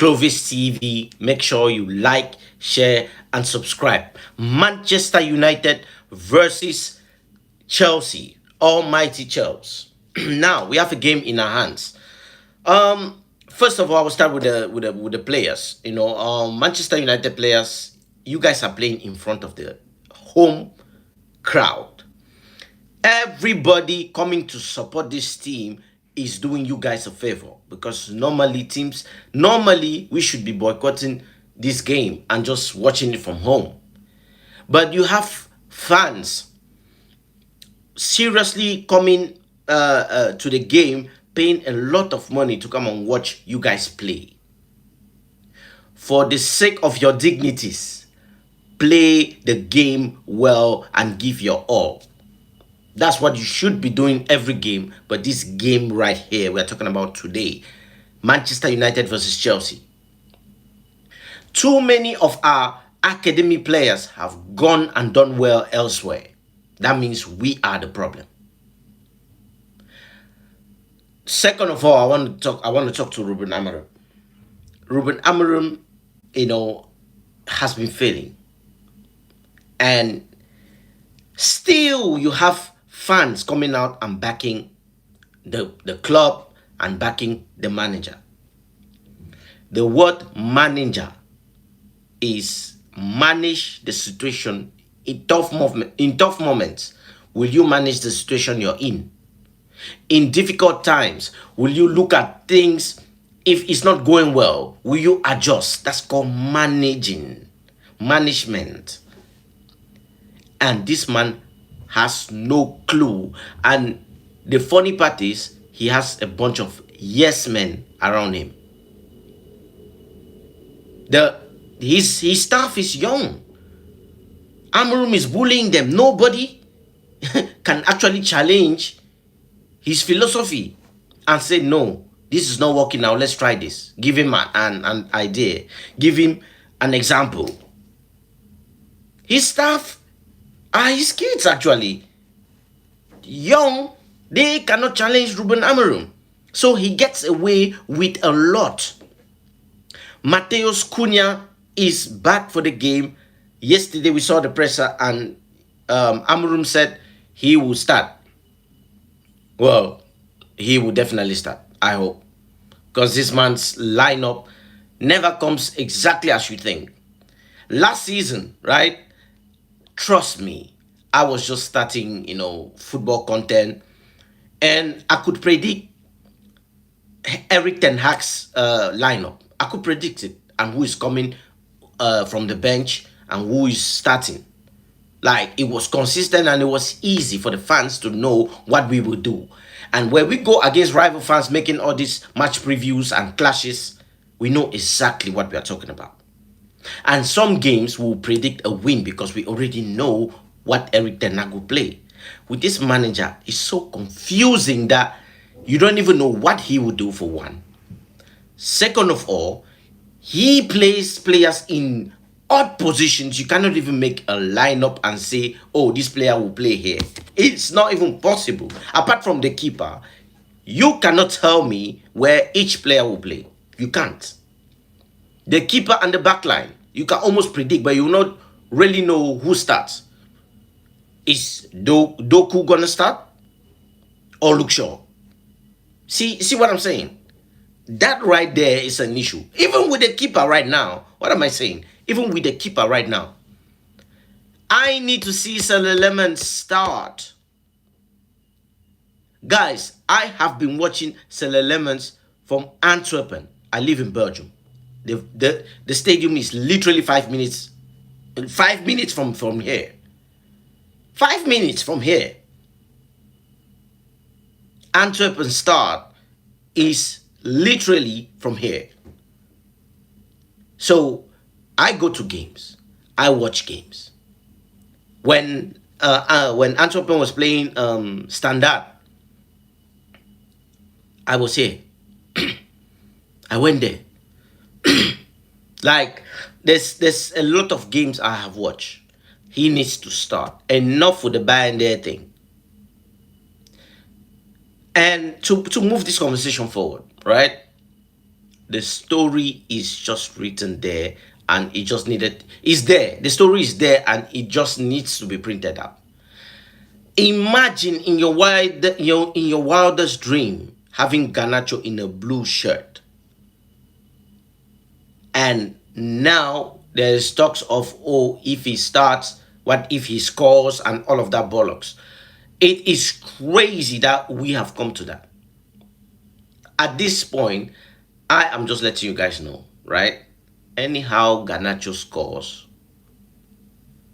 Clovis TV. Make sure you like, share, and subscribe. Manchester United versus Chelsea. Almighty Chelsea. Now we have a game in our hands. First of all, I will start with the players. Manchester United players. You guys are playing in front of the home crowd. Everybody coming to support this team is doing you guys a favor, because normally we should be boycotting this game and just watching it from home. But you have fans seriously coming to the game, paying a lot of money to come and watch you guys play. For the sake of your dignities, play the game well and give your all. That's what you should be doing every game. But this game right here we're talking about today, Manchester United versus Chelsea. Too many of our academy players have gone and done well elsewhere. That means we are the problem. Second of all, I want to talk to Ruben Amorim. Ruben Amorim, has been failing. And still you have fans coming out and backing the club and backing the manager. The word manager is manage the situation in tough moments. Will you manage the situation you're in? In difficult times, will you look at things? If it's not going well, will you adjust? That's called management. And this man has no clue. And the funny part is, he has a bunch of yes men around him. His staff is young. Amorim is bullying them. Nobody can actually challenge his philosophy and say, no, this is not working now, let's try this. Give him an idea. Give him an example. His staff are his kids, actually. Young, they cannot challenge Ruben Amorim. So he gets away with a lot. Mateus Cunha is back for the game. Yesterday we saw the presser, and Amorim said he will start. Well, he will definitely start, I hope. Because this man's lineup never comes exactly as you think. Last season, right? Trust me, I was just starting, football content, and I could predict Eric Ten Hag's lineup. I could predict it, and who is coming from the bench and who is starting. Like, it was consistent and it was easy for the fans to know what we will do. And when we go against rival fans making all these match previews and clashes, we know exactly what we are talking about. And some games will predict a win because we already know what Eric Ten Hag will play. With this manager, it's so confusing that you don't even know what he will do, for one. Second of all, he plays players in odd positions. You cannot even make a lineup and say, oh, this player will play here. It's not even possible. Apart from the keeper, you cannot tell me where each player will play. You can't. The keeper and the back line, you can almost predict, but you will not really know who starts. Is Doku gonna start? Or Luke Shaw? See what I'm saying? That right there is an issue. Even with the keeper right now, what am I saying? Even with the keeper right now, I need to see Lemon start. Guys, I have been watching Lemons from Antwerpen. I live in Belgium. The stadium is literally 5 minutes. 5 minutes from here. 5 minutes from here. Antwerpen start is literally from here. So I go to games. I watch games. When Antwerpen was playing Standard, I was here. I went there. Like, there's a lot of games I have watched. He needs to start. Enough with the Bayern there thing. And to move this conversation forward, right? The story is just written there, and it just needed, it's there. The story is there, and it just needs to be printed out. Imagine in your wildest dream having Garnacho in a blue shirt, and now there's talks of, oh, if he starts, what if he scores, and all of that bollocks. It is crazy that we have come to that. At this point, I am just letting you guys know, right? Anyhow Garnacho scores,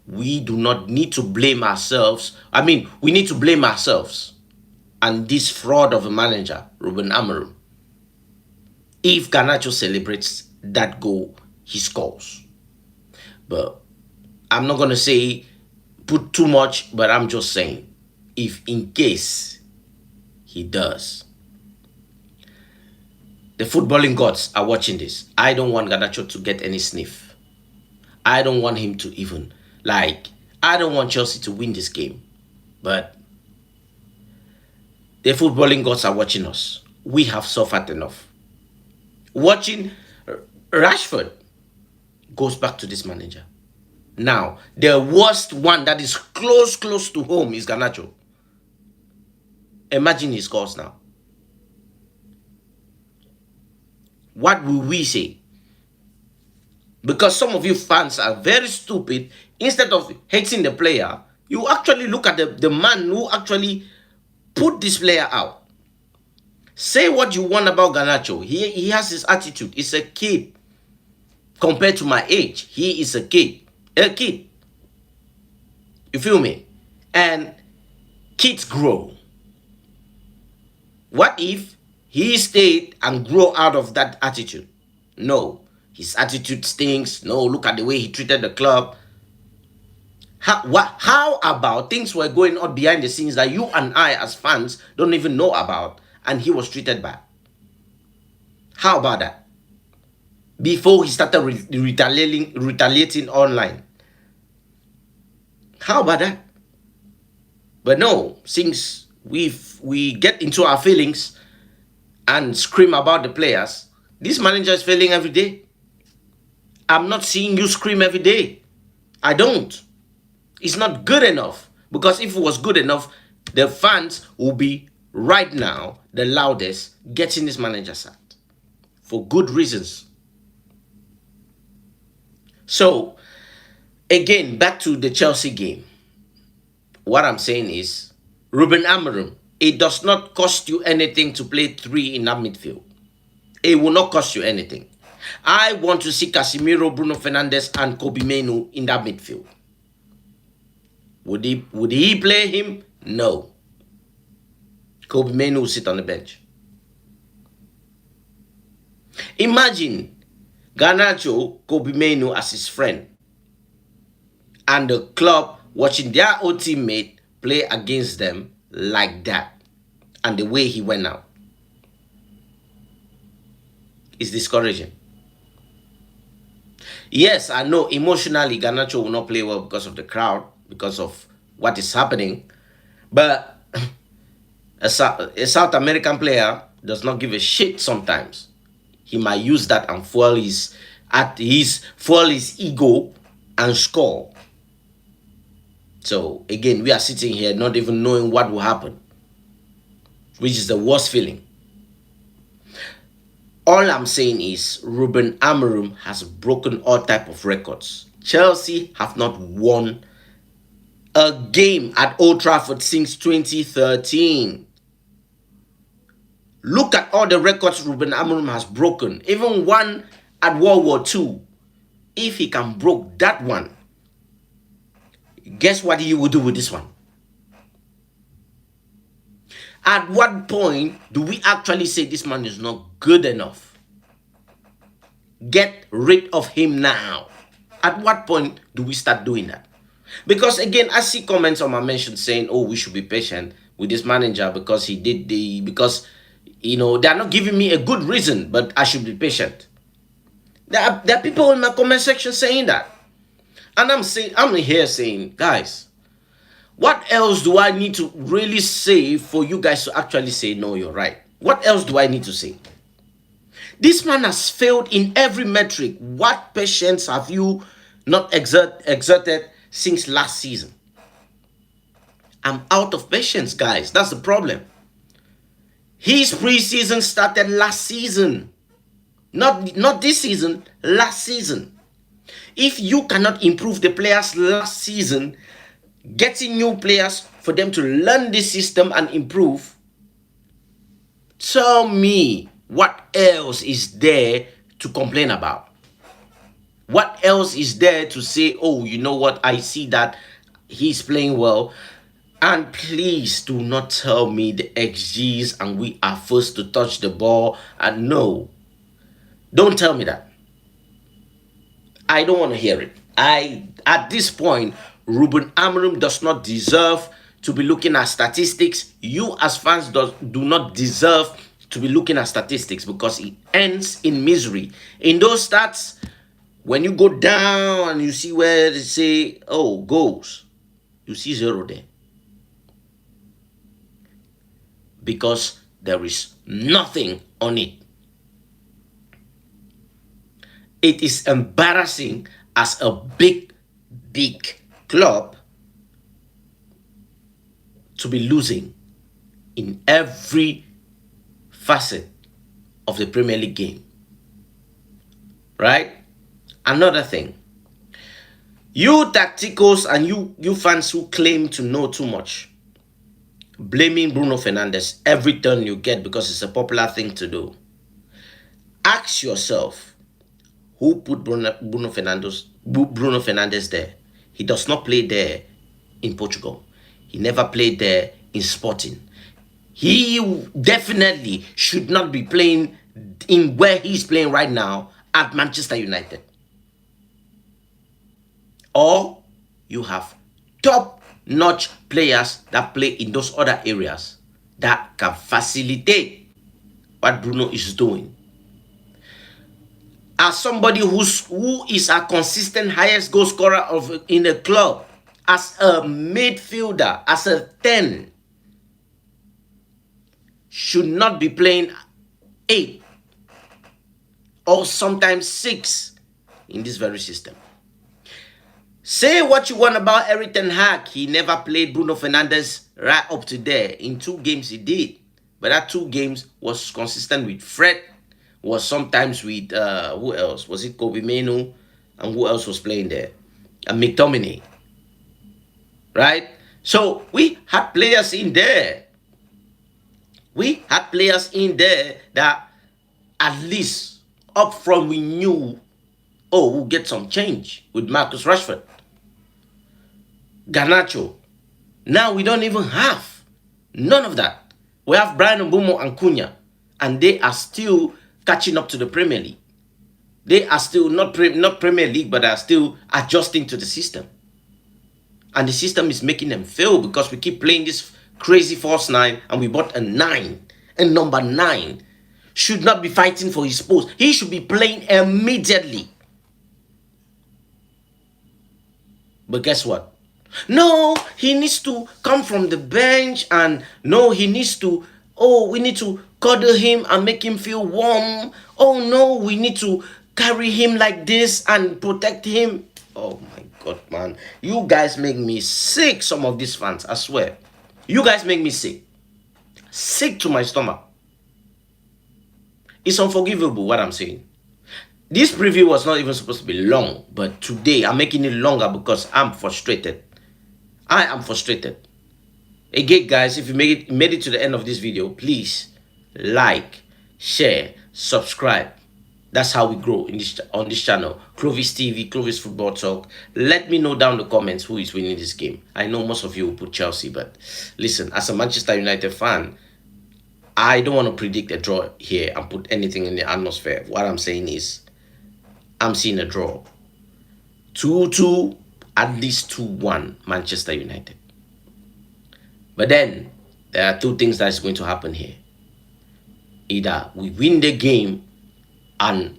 we do not need to blame ourselves. I mean, we need to blame ourselves and this fraud of a manager, Ruben Amorim. If Garnacho celebrates that goal, he scores. But I'm not going to say put too much, but I'm just saying, if in case he does, the footballing gods are watching this. I don't want Garnacho to get any sniff. I don't want him to even, I don't want Chelsea to win this game. But the footballing gods are watching us. We have suffered enough. Watching Rashford goes back to this manager. Now, the worst one that is close to home is Garnacho. Imagine he scores now. What will we say? Because some of you fans are very stupid. Instead of hating the player, you actually look at the man who actually put this player out. Say what you want about Garnacho. He has his attitude. He's a kid. Compared to my age, he is a kid. A kid. You feel me? And kids grow. What if he stayed and grew out of that attitude? No. His attitude stinks. No, look at the way he treated the club. How about things were going on behind the scenes that you and I as fans don't even know about, and he was treated bad? How about that? Before he started retaliating online. How about that? But no, since we get into our feelings and scream about the players, this manager is failing every day. I'm not seeing you scream every day. I don't. It's not good enough. Because if it was good enough, the fans will be right now the loudest getting this manager sacked. For good reasons. So, again, back to the Chelsea game. What I'm saying is, Ruben Amorim, it does not cost you anything to play 3 in that midfield. It will not cost you anything. I want to see Casemiro, Bruno Fernandes, and Kobe Mainoo in that midfield. Would he play him? No. Kobe Mainoo will sit on the bench. Imagine Garnacho, Kobe Mainoo as his friend, and the club watching their old teammate play against them like that, and the way he went out. It's discouraging. Yes, I know emotionally Garnacho will not play well because of the crowd, because of what is happening. But a South American player does not give a shit sometimes. He might use that and fuel his ego and score. So again, we are sitting here not even knowing what will happen, which is the worst feeling. All I'm saying is Ruben Amorim has broken all type of records. Chelsea have not won a game at Old Trafford since 2013. Look at all the records Ruben Amorim has broken. Even one at World War II. If he can break that one, guess what he will do with this one? At what point do we actually say this man is not good enough? Get rid of him now. At what point do we start doing that? Because again, I see comments on my mention saying, oh, we should be patient with this manager because he did because, you know, they're not giving me a good reason, but I should be patient. There are people in my comment section saying that. And I'm here saying, guys, what else do I need to really say for you guys to actually say, no, you're right? What else do I need to say? This man has failed in every metric. What patience have you not exerted since last season? I'm out of patience, guys. That's the problem. His preseason started last season. Not this season, last season. If you cannot improve the players last season, getting new players for them to learn this system and improve, tell me what else is there to complain about? What else is there to say, oh, you know what, I see that he's playing well. And please do not tell me the XGs and we are first to touch the ball. And no, don't tell me that. I don't want to hear it. At this point, Ruben Amorim does not deserve to be looking at statistics. You as fans do not deserve to be looking at statistics, because it ends in misery. In those stats, when you go down and you see where they say, oh, goals, you see 0 there. Because there is nothing on it. It is embarrassing as a big club to be losing in every facet of the Premier League game. Right? Another thing. You tacticals and you fans who claim to know too much, blaming Bruno Fernandes every turn you get because it's a popular thing to do. Ask yourself, who put Bruno Fernandes there? He does not play there in Portugal. He never played there in Sporting. He definitely should not be playing in where he's playing right now at Manchester United. Or you have top-notch players that play in those other areas that can facilitate what Bruno is doing. As somebody who is a consistent highest goal scorer in a club, as a midfielder, as a 10, should not be playing 8 or sometimes 6 in this very system. Say what you want about Erik ten Hag. He never played Bruno Fernandes right up to there. In 2 games he did. But that 2 games was consistent with Fred, was sometimes with, who else? Was it Kobe Menu? And who else was playing there? And McTominay. Right? So we had players in there. We had players in there that at least up front we knew, oh, we'll get some change with Marcus Rashford. Garnacho. Now we don't even have none of that. We have Brian Mbeumo and Cunha, and they are still catching up to the Premier League. They are still not Premier League, but are still adjusting to the system. And the system is making them fail because we keep playing this crazy false 9, and we bought a 9. And number 9 should not be fighting for his post. He should be playing immediately. But guess what? No, he needs to come from the bench, and no, he needs to, oh, we need to cuddle him and make him feel warm. Oh no, we need to carry him like this and protect him. Oh my God, man. You guys make me sick, some of these fans, I swear. You guys make me sick. Sick to my stomach. It's unforgivable what I'm saying. This preview was not even supposed to be long, but today I'm making it longer because I'm frustrated. I am frustrated. Again, guys, if you made it to the end of this video, please like, share, subscribe. That's how we grow on this channel. Clovis TV, Clovis Football Talk. Let me know down in the comments who is winning this game. I know most of you will put Chelsea, but listen, as a Manchester United fan, I don't want to predict a draw here and put anything in the atmosphere. What I'm saying is, I'm seeing a draw. 2-2, at least 2-1 Manchester United. But then, there are 2 things that's going to happen here. Either we win the game and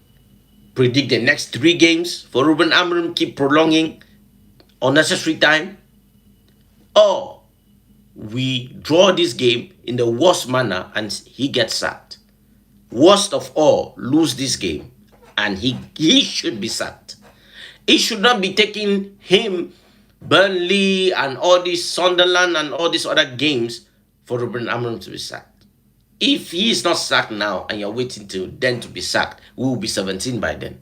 predict the next 3 games for Ruben Amorim, keep prolonging unnecessary time, or we draw this game in the worst manner and he gets sacked. worst of all, lose this game, and he should be sacked. It should not be taking him, Burnley, and all these Sunderland and all these other games for Ruben Amorim to be sacked. If he is not sacked now and you're waiting till then to be sacked, we will be 17 by then.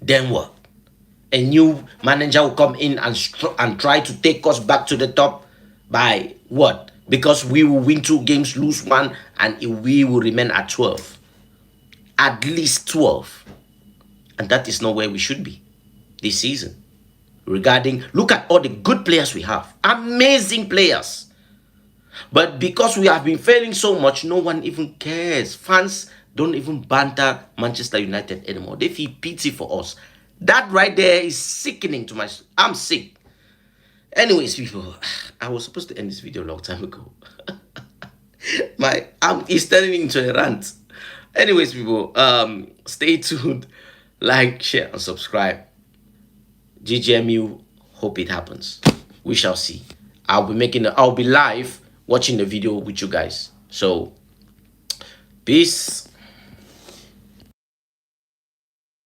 Then what? A new manager will come in and try to take us back to the top by what? Because we will win 2 games, lose 1, and we will remain at 12. At least 12. And that is not where we should be this season. Look at all the good players we have. Amazing players. But because we have been failing so much, no one even cares. Fans don't even banter Manchester United anymore. They feel pity for us. That right there is sickening to my... I'm sick. Anyways, people, I was supposed to end this video a long time ago. It's turning into a rant. Anyways, people, stay tuned. Like, share, and subscribe. GGMU, hope it happens. We shall see. I'll be live watching the video with you guys. So, peace.